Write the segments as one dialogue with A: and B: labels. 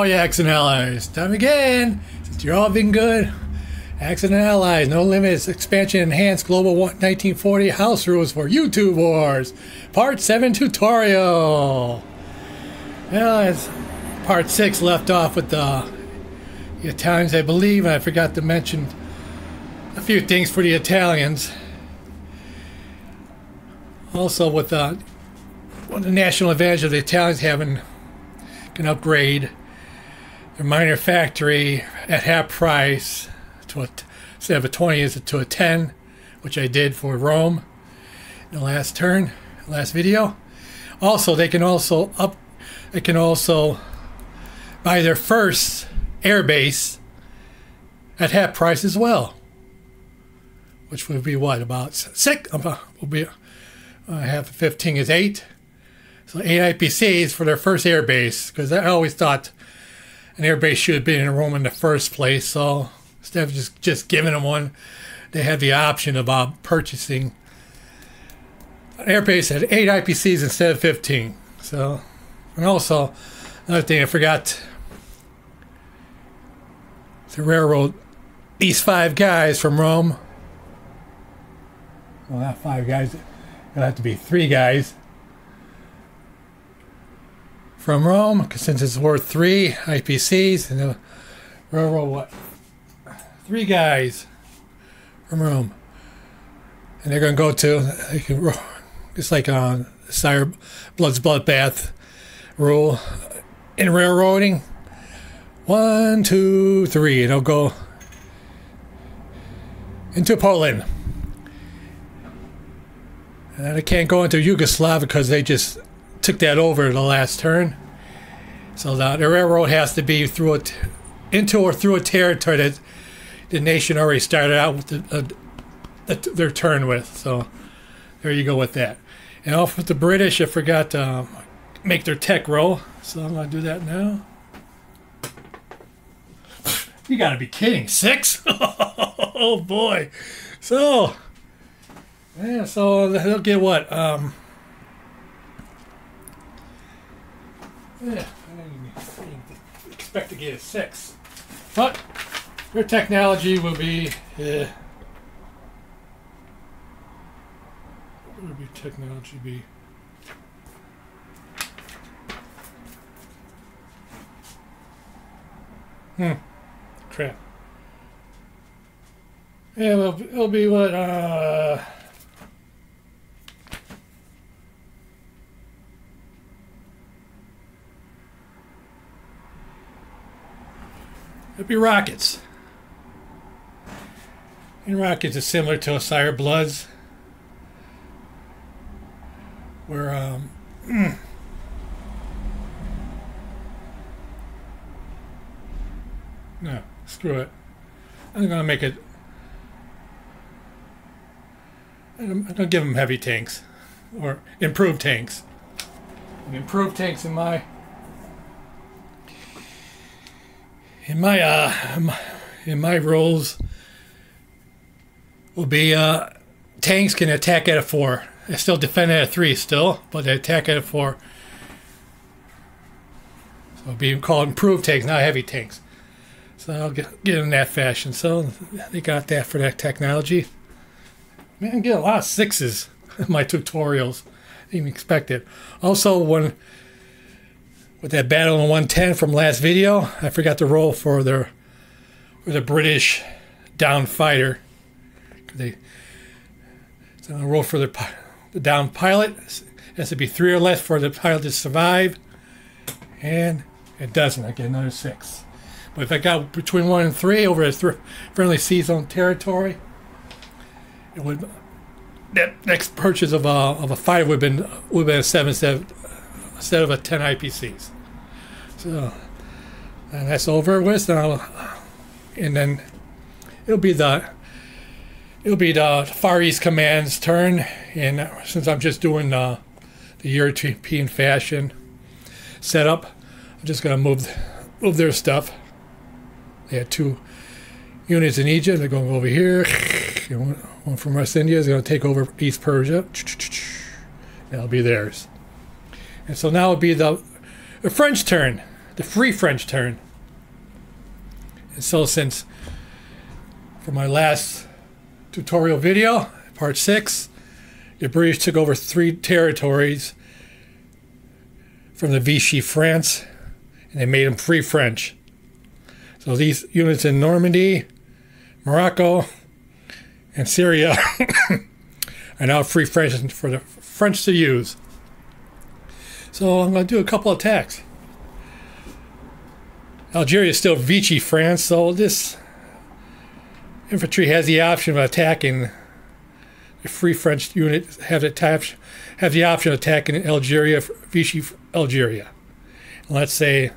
A: all you Axis and Allies. Time again, since you're all been good. Axis and Allies, No Limits, Expansion Enhanced Global 1940 House Rules for YouTube Wars. Part 7 tutorial. Well, it's part 6 left off with the Italians, I believe, and I forgot to mention a few things for the Italians. Also with the national advantage of the Italians having can upgrade their minor factory at half price to instead of a 20 to a 10, which I did for Rome in the last video. Also, they can also buy their first air base at half price as well, which would be what, about 6? Will be half of 15 is 8. So 8 IPCs for their first air base, because I always thought an air base should have been in Rome in the first place. So instead of just giving them one, they had the option of purchasing an air base at 8 IPCs instead of 15. So, and also another thing I forgot to railroad these 5 guys from Rome. Well, not 5 guys. It'll have to be 3 guys from Rome, because since it's worth 3 IPCs, and the railroad what? 3 guys from Rome, and they're going to go to it's like a Sire Blood's Bloodbath rule in railroading. 1, 2, 3, and they'll go into Poland. And they can't go into Yugoslavia because they just took that over the last turn. So the railroad has to be into or through a territory that the nation already started out with their turn with. So there you go with that. And off with the British, I forgot to make their tech roll. So I'm going to do that now. You got to be kidding. 6? Oh boy. So, yeah, so they'll get what? Yeah, I didn't expect to get a 6. But their technology will be what would your technology be? Crap. Yeah, well, it'll be what it'd be rockets. And rockets is similar to a Sire Bloods, where no, screw it. I'm gonna make it. I'm gonna give them heavy tanks, or improved tanks. And improved tanks in my rules will be tanks can attack at a 4. They still defend at a 3 still, but they attack at a 4. So it'll be called improved tanks, not heavy tanks. So I'll get in that fashion. So they got that for that technology. Man, I get a lot of 6s in my tutorials. I didn't even expect it. Also, with that battle in 110 from last video, I forgot to roll for the British down fighter. So I roll for the down pilot. It has to be 3 or less for the pilot to survive, and it doesn't. I get another 6. But if I got between 1 and 3 over a friendly sea zone territory, it would, that next purchase of a fighter would have been a 7 instead of a 10 IPCs. So and that's over with. And then it'll be the Far East Command's turn. And since I'm just doing the European fashion setup, I'm just gonna move their stuff. They had 2 units in Egypt. They're going over here. One from West India is going to take over East Persia. That'll be theirs. And so now it'll be the French turn. the Free French turn. And so since for my last tutorial video, part 6, the British took over 3 territories from the Vichy France, and they made them Free French. So these units in Normandy, Morocco, and Syria are now Free French for the French to use. So I'm going to do a couple attacks. Algeria is still Vichy France, so this infantry has the option of attacking the Free French unit, have the option of attacking Algeria, Vichy Algeria. And let's say,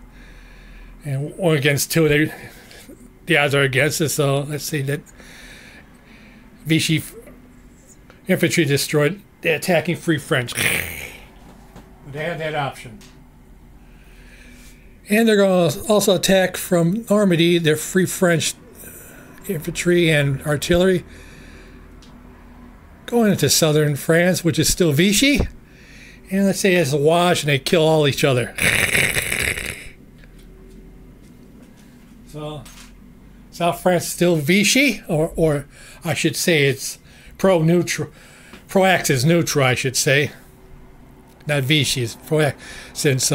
A: and 1 against 2, the odds are against us, so let's say that Vichy infantry destroyed the attacking Free French. They have that option. And they're going to also attack from Normandy, their Free French infantry and artillery, going into southern France, which is still Vichy. And let's say it's a wash and they kill all each other. So, South France is still Vichy, or I should say it's pro-Axis neutral, I should say. Not Vichy, it's since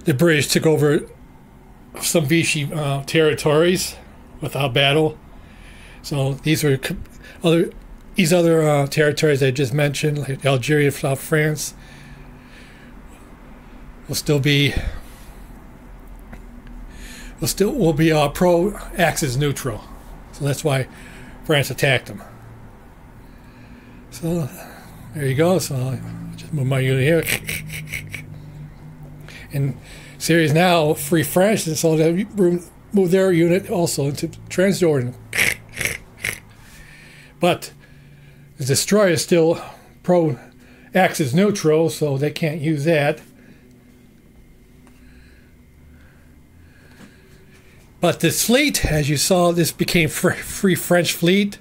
A: the British took over some Vichy territories without battle. So these were other territories I just mentioned, like Algeria, South France, will be pro-Axis neutral. So that's why France attacked them. So there you go. So I'll just move my unit here. And Syria is now Free French, and so they move their unit also into Transjordan. But the destroyer is still pro-Axis neutral, so they can't use that. But this fleet, as you saw, this became Free French fleet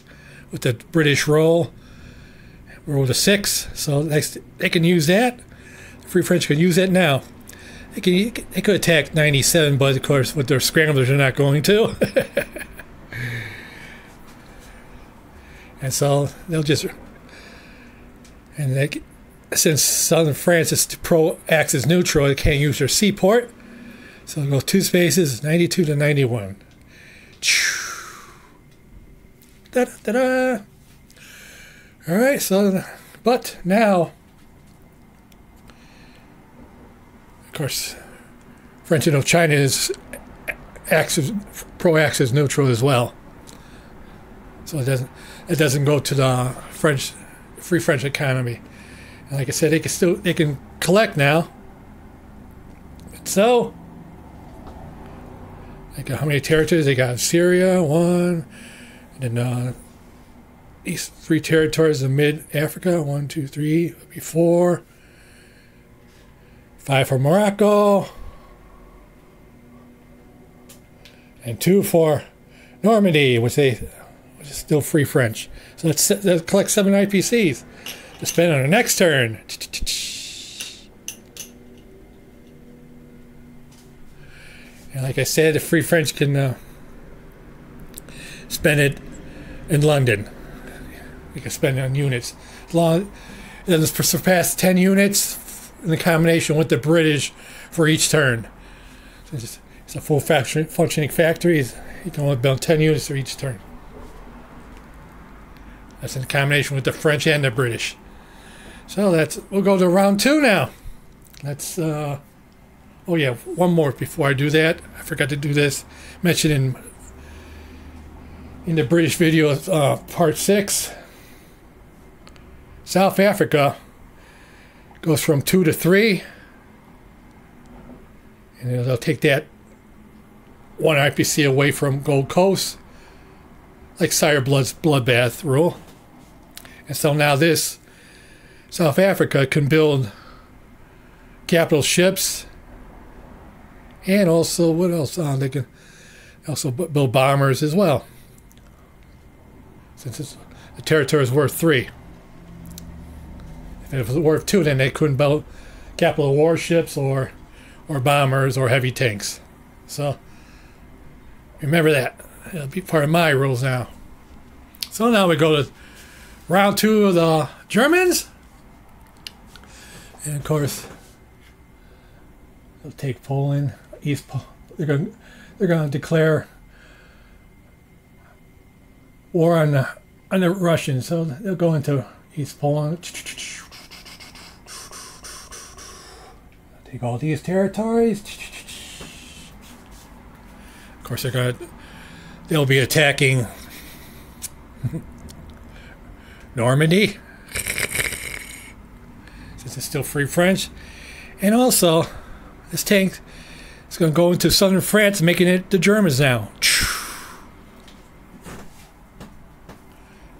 A: with the British role to 6, so they can use that. The Free French can use that now. They could attack 97, but of course with their scramblers they're not going to. And so they'll just, since southern France is pro-Axis neutral, they can't use their seaport. So they'll go 2 spaces, 92 to 91. Da-da-da-da. All right, so, but now, of course, French Indochina is pro-Axis neutral as well. So it doesn't go to the Free French economy. And like I said, they can collect now. So, how many territories they got? Syria, 1, and then these 3 territories in mid-Africa, 1, 2, 3, would be 4. 5 for Morocco, and 2 for Normandy, which is still Free French. So let's collect 7 IPCs to spend on our next turn. And like I said, the Free French can spend it in London. We can spend it on units. As long as it doesn't surpass 10 units in the combination with the British for each turn. So it's a full functioning factory. You can only build 10 units for each turn. That's in combination with the French and the British. So we'll go to round 2 now. Let's oh yeah, one more before I do that. I forgot to do this. Mentioned in the British video, part 6. South Africa goes from 2 to 3, and they'll take that 1 IPC away from Gold Coast, like Sire Blood's bloodbath rule. And so now this South Africa can build capital ships, and also what else? They can also build bombers as well, since the territory is worth 3. If it was worth 2, then they couldn't build capital warships or bombers or heavy tanks. So remember that. It'll be part of my rules now. So now we go to round 2 of the Germans. And of course, they'll take Poland, they're going to declare war on the Russians. So they'll go into East Poland. Take all these territories. Of course, they'll be attacking Normandy, since it's still Free French. And also, this tank is going to go into southern France, making it the Germans now.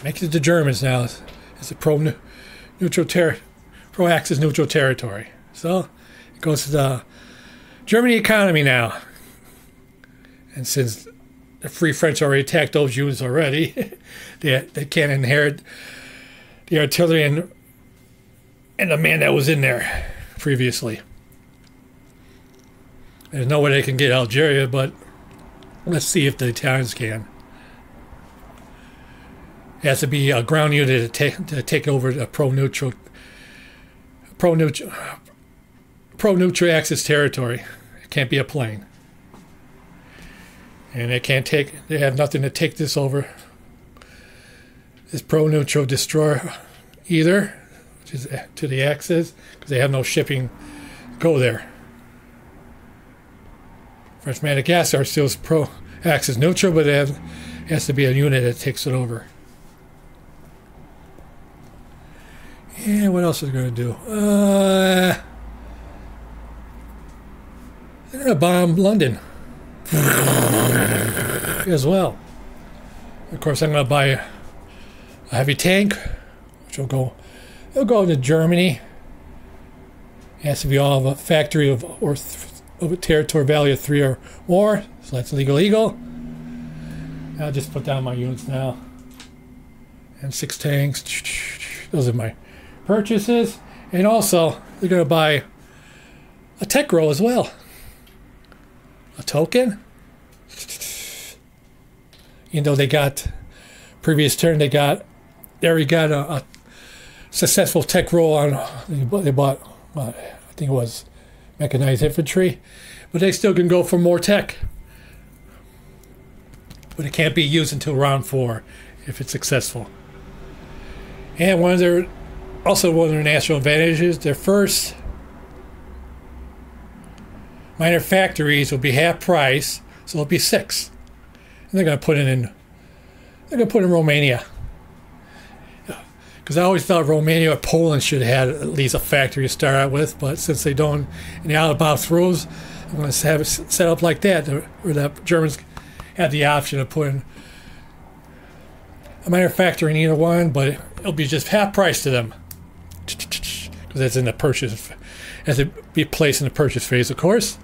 A: Makes it the Germans now. It's a pro-Axis neutral territory. So it goes to the Germany economy now. And since the Free French already attacked those units already, they can't inherit the artillery and the man that was in there previously. There's no way they can get Algeria, but let's see if the Italians can. It has to be a ground unit to take over the pro-neutral Axis territory. It can't be a plane. And they have nothing to take this over. This pro-neutral destroyer either, which is to the Axis, because they have no shipping go there. French Madagascar still is pro-Axis neutral, but it has to be a unit that takes it over. And what else are they going to do? They're going to bomb London as well. Of course, I'm going to buy a heavy tank, which it'll go to Germany. It has to be all of a factory of a territory value of 3 or more, so that's legal. I'll just put down my units now. And 6 tanks. Those are my purchases. And also, they're going to buy a tech roll as well. A token. Even though they got previous turn, they already got a successful tech roll on. They bought, I think it was mechanized infantry, but they still can go for more tech. But it can't be used until round 4 if it's successful. And one of their national advantages, their first minor factories will be half price, so it'll be 6. And they're going to put it in. They're going to put in Romania. Because I always thought Romania or Poland should have had at least a factory to start out with, but since they don't, in the out-of-box rules, I'm going to have it set up like that, where the Germans have the option of putting a minor factory in either one, but it'll be just half price to them. Because that's in the purchase, as it be placed in the purchase phase, of course.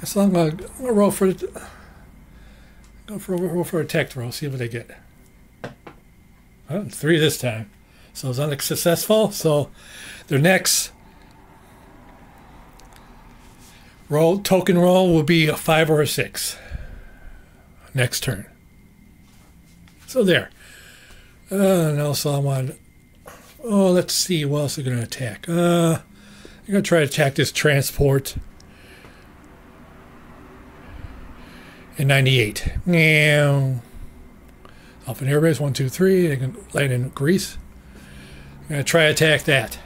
A: So I'm going to roll for a tech roll, see what they get. 3 this time. So it's unsuccessful. So their next token roll will be a 5 or a 6. Next turn. So there. And also I want. Let's see what else they're going to attack. They're going to try to attack this transport in 98. Meow. Off an airbase, 1, 2, 3. They can land in Greece. I'm going to try to attack that.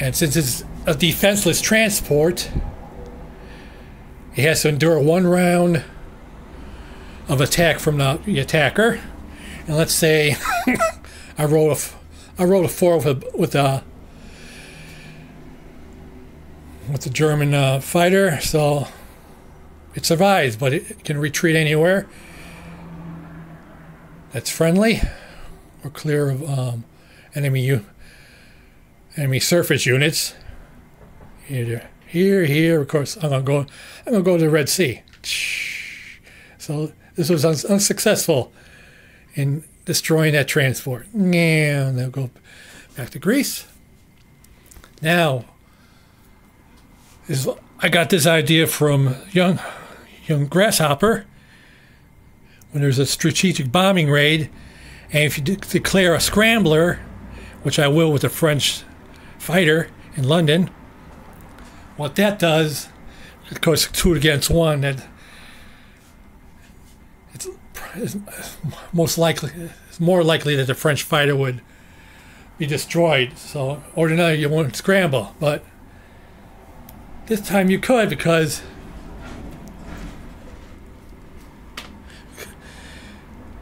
A: And since it's a defenseless transport, it has to endure 1 round of attack from the attacker. And let's say I rolled a 4 with the German fighter, so it survives, but it can retreat anywhere that's friendly or clear of enemy surface units. Here. Of course, I'm gonna go to the Red Sea. So this was unsuccessful in destroying that transport. And they'll go back to Greece. Now, I got this idea from young Grasshopper. When there's a strategic bombing raid, and if you declare a scrambler, which I will with a French fighter in London, what that does, of course, 2 against 1, that it's more likely that the French fighter would be destroyed. So ordinarily you won't scramble, but this time you could, because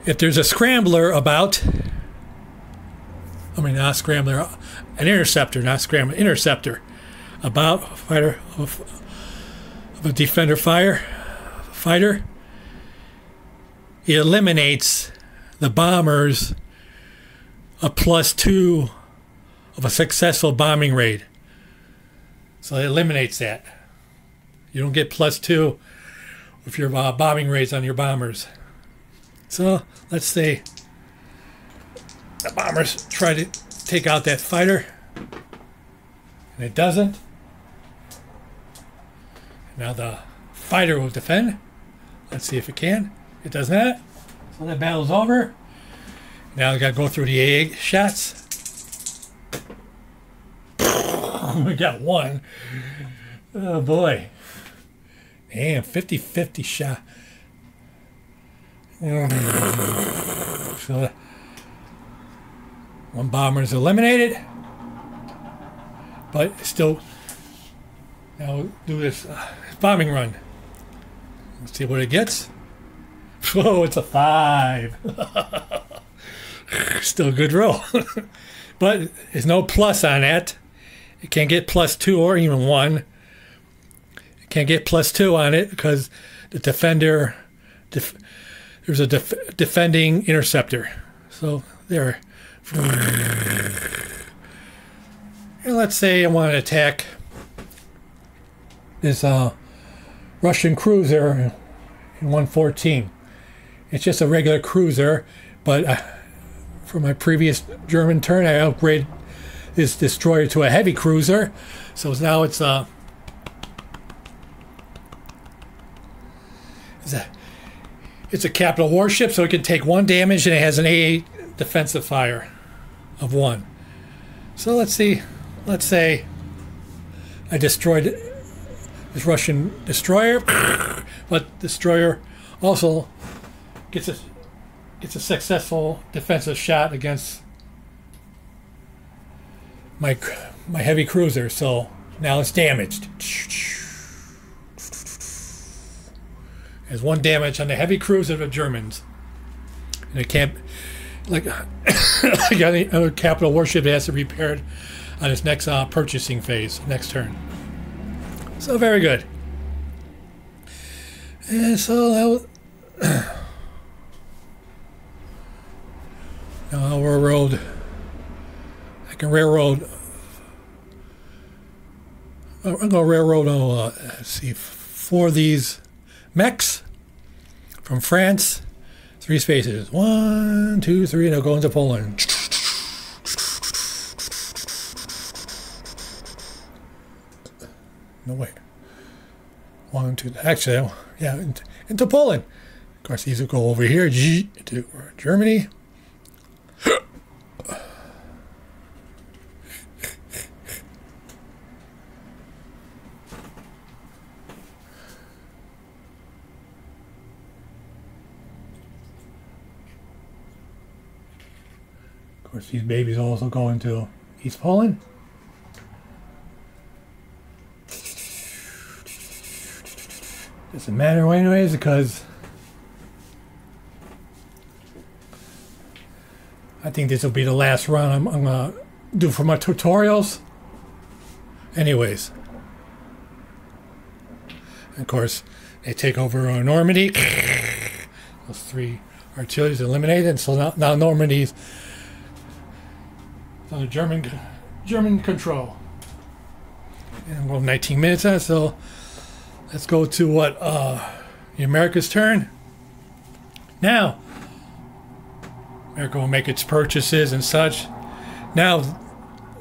A: if there's a scrambler about, not a scrambler, an interceptor, not scrambler, interceptor, about a fighter of a defender fighter, it eliminates the bombers a +2 of a successful bombing raid. So it eliminates that. You don't get +2 if your bombing raids on your bombers. So let's say the bombers try to take out that fighter, and it doesn't. Now the fighter will defend. Let's see if it can. It does not. So that battle's over. Now we got to go through the AA shots. We got one. Oh boy. Damn, 50-50 shot. So one bomber is eliminated, but still, now we'll do this bombing run. Let's see what it gets. Oh, it's a 5. Still a good roll. But there's no plus on that. It can't get +2 or even 1. It can't get +2 on it because the defender, there's a defending interceptor. So there. And let's say I want to attack this Russian cruiser in 114. It's just a regular cruiser, but for my previous German turn, I upgraded this destroyer to a heavy cruiser. So now it's a capital warship, so it can take 1 damage, and it has an AA defensive fire of 1. So let's see. Let's say I destroyed this Russian destroyer, but destroyer also gets a successful defensive shot against my heavy cruiser. So now it's damaged. There's 1 damage on the heavy cruiser of the Germans, and it can't, like any other capital warship, it has to be repaired on its next purchasing phase, next turn. So very good. And so that now I'll railroad. I can railroad. I'm going to railroad. Let's see, 4 of these mechs from France. 3 spaces. 1, 2, 3, and I'll go into Poland. No, wait. 1, 2. Actually, yeah, into Poland. Of course, these will go over here to Germany. Of course, these babies also go into East Poland. Doesn't matter anyways, because I think this will be the last run I'm gonna do for my tutorials. Anyways, and of course, they take over Normandy. Those 3 artillery is eliminated, and so now Normandy's under German control. And I'm going 19 minutes on, so let's go to what the America's turn. Now, America will make its purchases and such. Now,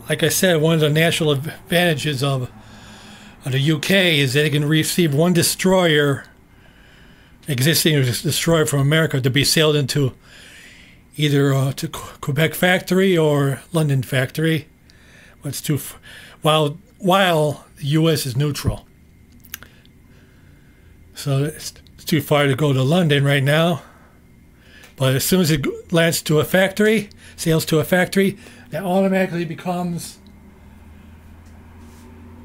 A: like I said, one of the national advantages of the UK is that they can receive one destroyer, existing destroyer from America, to be sailed into either to Quebec factory or London factory. But it's too while the U.S. is neutral, so it's too far to go to London right now. But as soon as it lands to a factory, sails to a factory, that automatically becomes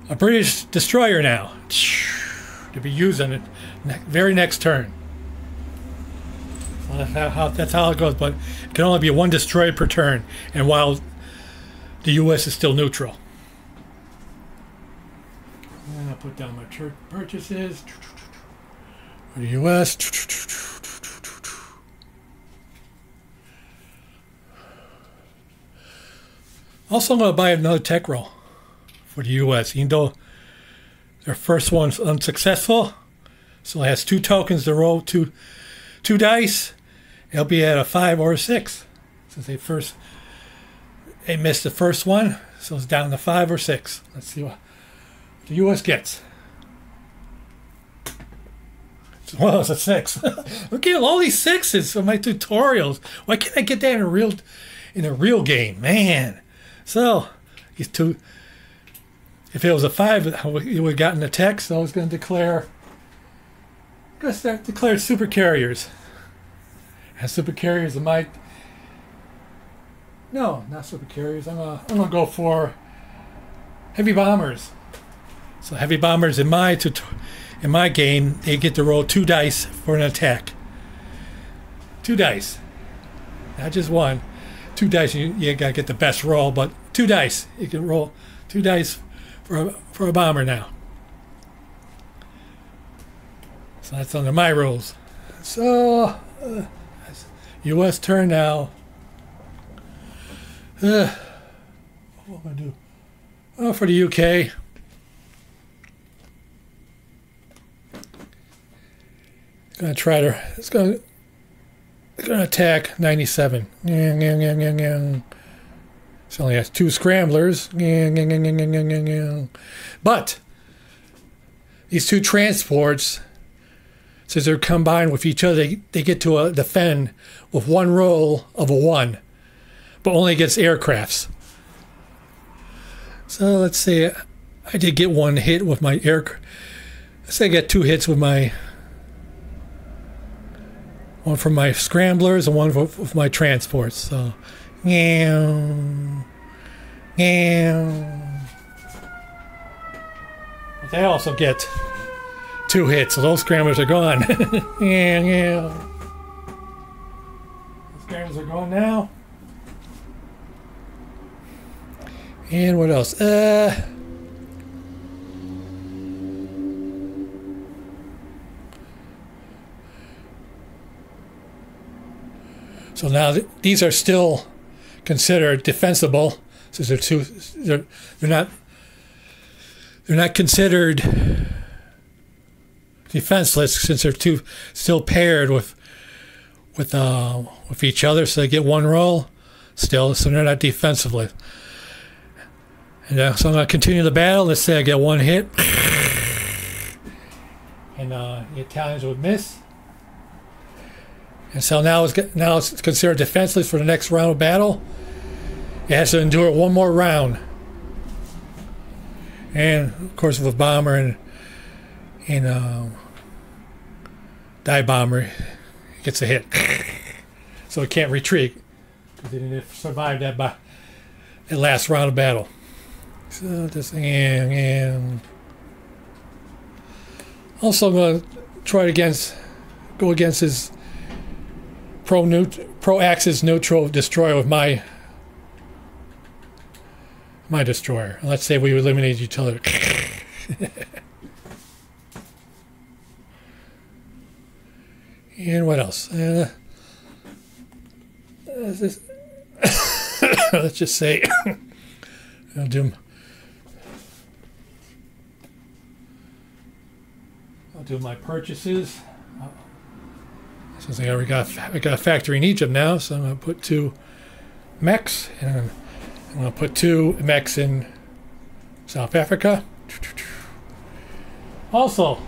A: a British destroyer now, to be used on the very next turn. So that's how it goes. But it can only be one destroyer per turn, and while the U.S. is still neutral. And I'll put down my purchases for the U.S. Also, I'm going to buy another tech roll for the U.S. Even though their first one's unsuccessful, so it has 2 tokens to roll, two dice. It'll be at a 5 or a 6 since they missed the first one, so it's down to 5 or 6. Let's see what the U.S. gets. Well, it's a 6. I'm getting all these 6s for my tutorials. Why can't I get that in a real game, man? So these two. If it was a 5, you would have gotten a text. So I was going to declare. I'm going to start declaring super carriers. And super carriers in my. No, not super carriers. I'm gonna go for heavy bombers. So heavy bombers in my game, they get to roll 2 dice for an attack. 2 dice, not just 1. 2 dice. You gotta get the best roll, but 2 dice. You can roll 2 dice for a bomber now. So that's under my rules. So U.S. turn now. What am I gonna do? Oh, for the UK. It's gonna attack 97. It only has 2 scramblers. But these 2 transports, since they're combined with each other, they get to defend with 1 roll of a 1, but only against aircrafts. So let's say I did get 1 hit with my aircraft. Let's say I got 2 hits with my. 1 from my scramblers and 1 with my transports. So, But they also get 2 hits, so those scramblers are gone. Those scramblers are gone now. And what else? So now these are still considered defensible, since they're not considered defenseless, since they're still paired with each other. So they get 1 roll still, so they're not defensively. And so I'm going to continue the battle. Let's say I get 1 hit, and the Italians would miss. And so now it's considered defenseless for the next round of battle. It has to endure 1 more round. And of course, with a bomber and dive bomber, it gets a hit, so it can't retreat because it didn't survive that last round of battle. So this and also I'm going to try to go against his pro-axis neutral destroyer with my destroyer. Let's say we eliminate each other. And what else? Let's just say I'll do my purchases. Since I got a factory in Egypt now, so I'm going to put 2 mechs, and I'm going to put 2 mechs in South Africa. Also,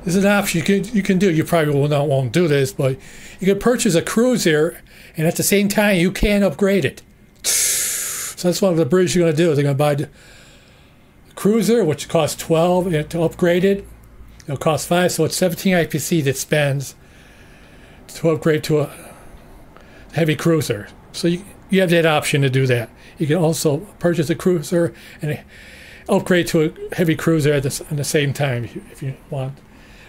A: this is an option you can do. You probably won't do this, but you can purchase a cruiser, and at the same time, you can upgrade it. So that's what the British are going to do. They're going to buy the cruiser, which costs 12, and to upgrade it, it'll cost 5. So it's 17 IPC that spends to upgrade to a heavy cruiser. So you have that option to do that. You can also purchase a cruiser and upgrade to a heavy cruiser at the same time if you want.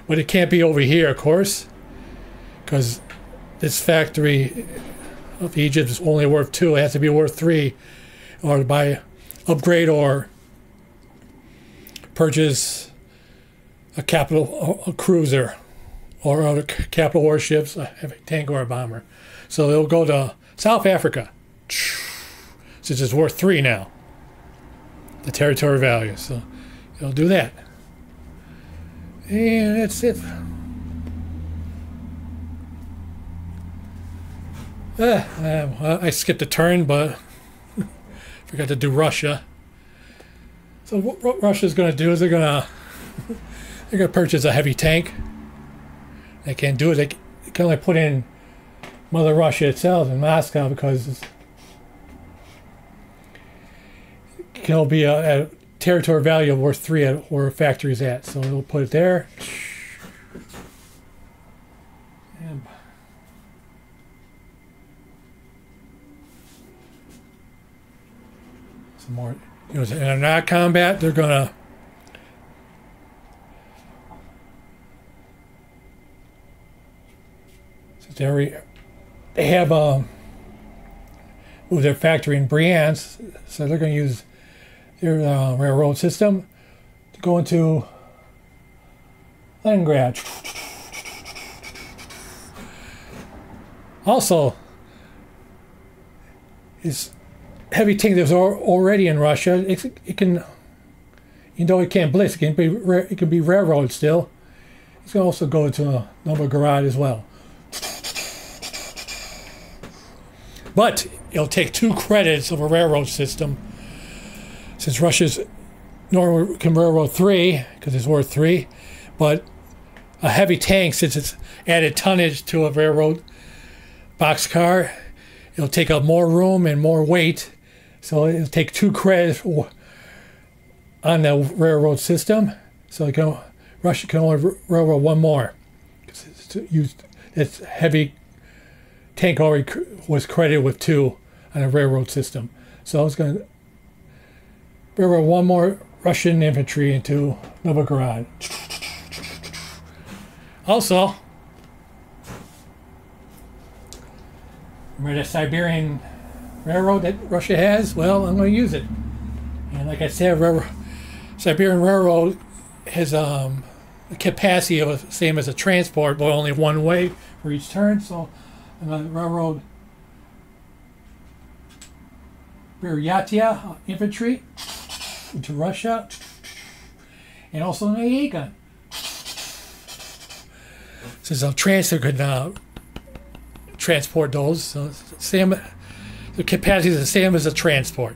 A: But it can't be over here, of course, because this factory of Egypt is only worth 2. It has to be worth 3 or to buy, upgrade, or purchase a cruiser or other capital warships, a heavy tank or a bomber. So they'll go to South Africa, since it's worth 3 now, the territory value. So they'll do that. And that's it. I skipped a turn, but forgot to do Russia. So what Russia's going to do is they're going to purchase a heavy tank. They can't do it. They can only put in Mother Russia itself in Moscow because it can only be a territory value of worth 3 at where a factory's at. So we'll put it there. And some more. In a not combat, they're gonna they have moved their factory in Bryansk, so they're going to use their railroad system to go into Leningrad. Also, is heavy tank that's already in Russia. It can, even though it can't blitz, it can be railroad still. It's going to also go to Novgorod as well. But it'll take 2 credits of a railroad system, since Russia's normally can railroad 3 because it's worth 3, but a heavy tank, since it's added tonnage to a railroad boxcar, it'll take up more room and more weight. So it'll take 2 credits on the railroad system. So Russia can only railroad 1 more. It's heavy tank already was credited with 2 on a railroad system. So it's going to railroad 1 more Russian infantry into Novgorod. Also, remember the Siberian Railroad that Russia has? Well, I'm going to use it. And like I said, Siberian Railroad has a capacity of the same as a transport, but only one way for each turn. So I'm going to railroad Buryatia infantry into Russia, and also an AA gun. Since a transfer could transport those, so same. The capacity is the same as a transport.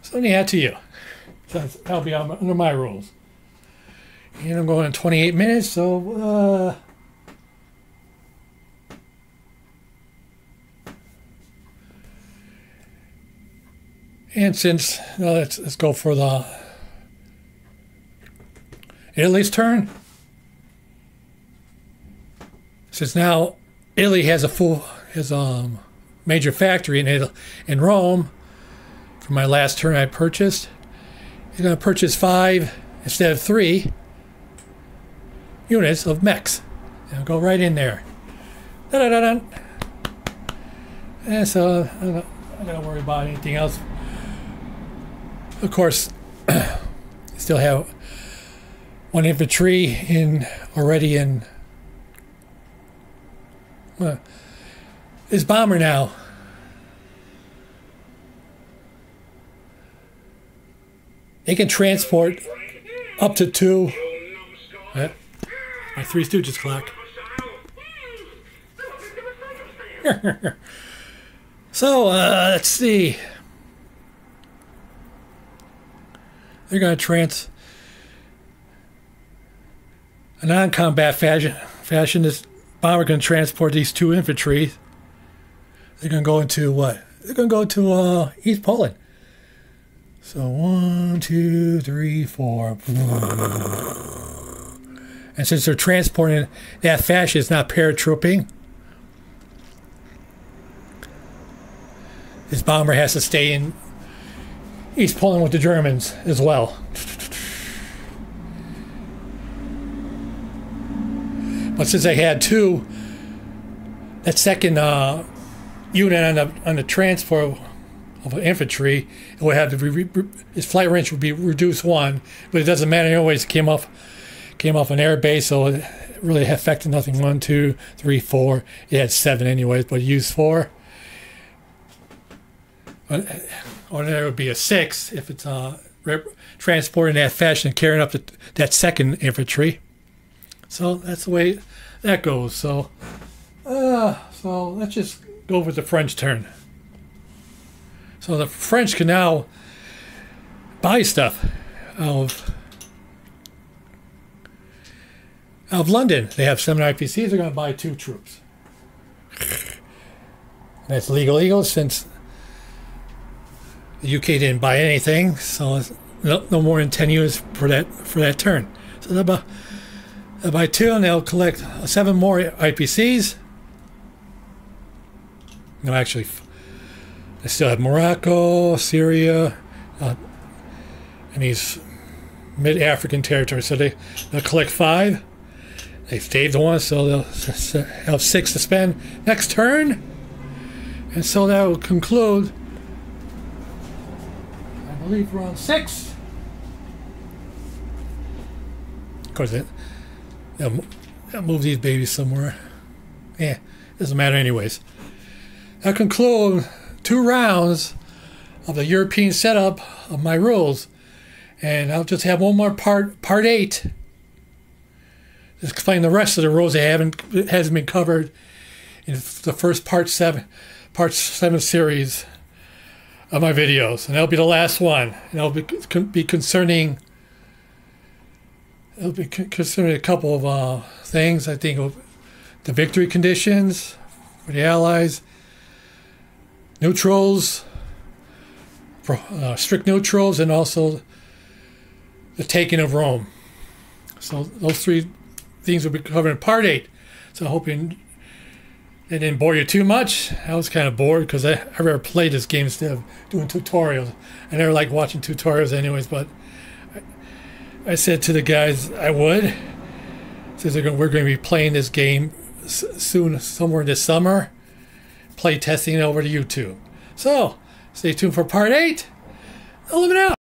A: So yeah, to you. So that'll be under my rules. And I'm going in 28 minutes, so and since let's go for the Italy's turn. Since now Italy has a major factory in Rome. For my last turn I purchased. You're going to purchase 5 instead of 3 units of mechs. And I'll go right in there. Da-da-da-da. And so I'm not going to worry about anything else. Of course, still have 1 infantry already in this bomber now. They can transport up to 2. My Three Stooges clock. So, let's see. They're going to a non-combat fashion, this bomber going to transport these 2 infantry. They're going to go into what? They're going to go to East Poland. So 1, 2, 3, 4. And since they're transporting that fashion, it's not paratrooping. This bomber has to stay in East Poland with the Germans as well. But since they had 2, that second unit on the transport of infantry, it would have to his flight range would be reduced 1, but it doesn't matter anyways. It came off an air base, so it really affected nothing. 1, 2, 3, 4. It had 7 anyways, but it used 4. Or there would be a 6 if it's transporting that fashion and carrying up that second infantry. So that's the way that goes. So let's just go with the French turn. So the French can now buy stuff out of London. They have 7 IPCs. They're going to buy 2 troops. That's legal since the UK didn't buy anything, so it's no more than 10 units for that turn. So they'll buy 2, and they'll collect 7 more IPCs. No, actually, they still have Morocco, Syria, and these mid-African territories. So they'll collect 5. They saved 1, so they'll have 6 to spend next turn. And so that will conclude, I believe, round 6. Of course, they'll move these babies somewhere. Yeah, doesn't matter anyways. That'll conclude 2 rounds of the European setup of my rules. And I'll just have one more part 8. Just explain the rest of the rules that hasn't been covered in the first part 7 series of my videos, and that'll be the last one. And it'll be concerning a couple of things. I think of the victory conditions for the Allies, neutrals, strict neutrals, and also the taking of Rome. So those 3 things will be covered in part 8. So I hope it didn't bore you too much. I was kind of bored because I never played this game instead of doing tutorials. I never like watching tutorials anyways, but I said to the guys I would. Since we're going to be playing this game soon, somewhere this summer, play testing it over to YouTube. So stay tuned for part 8. I'll live it out.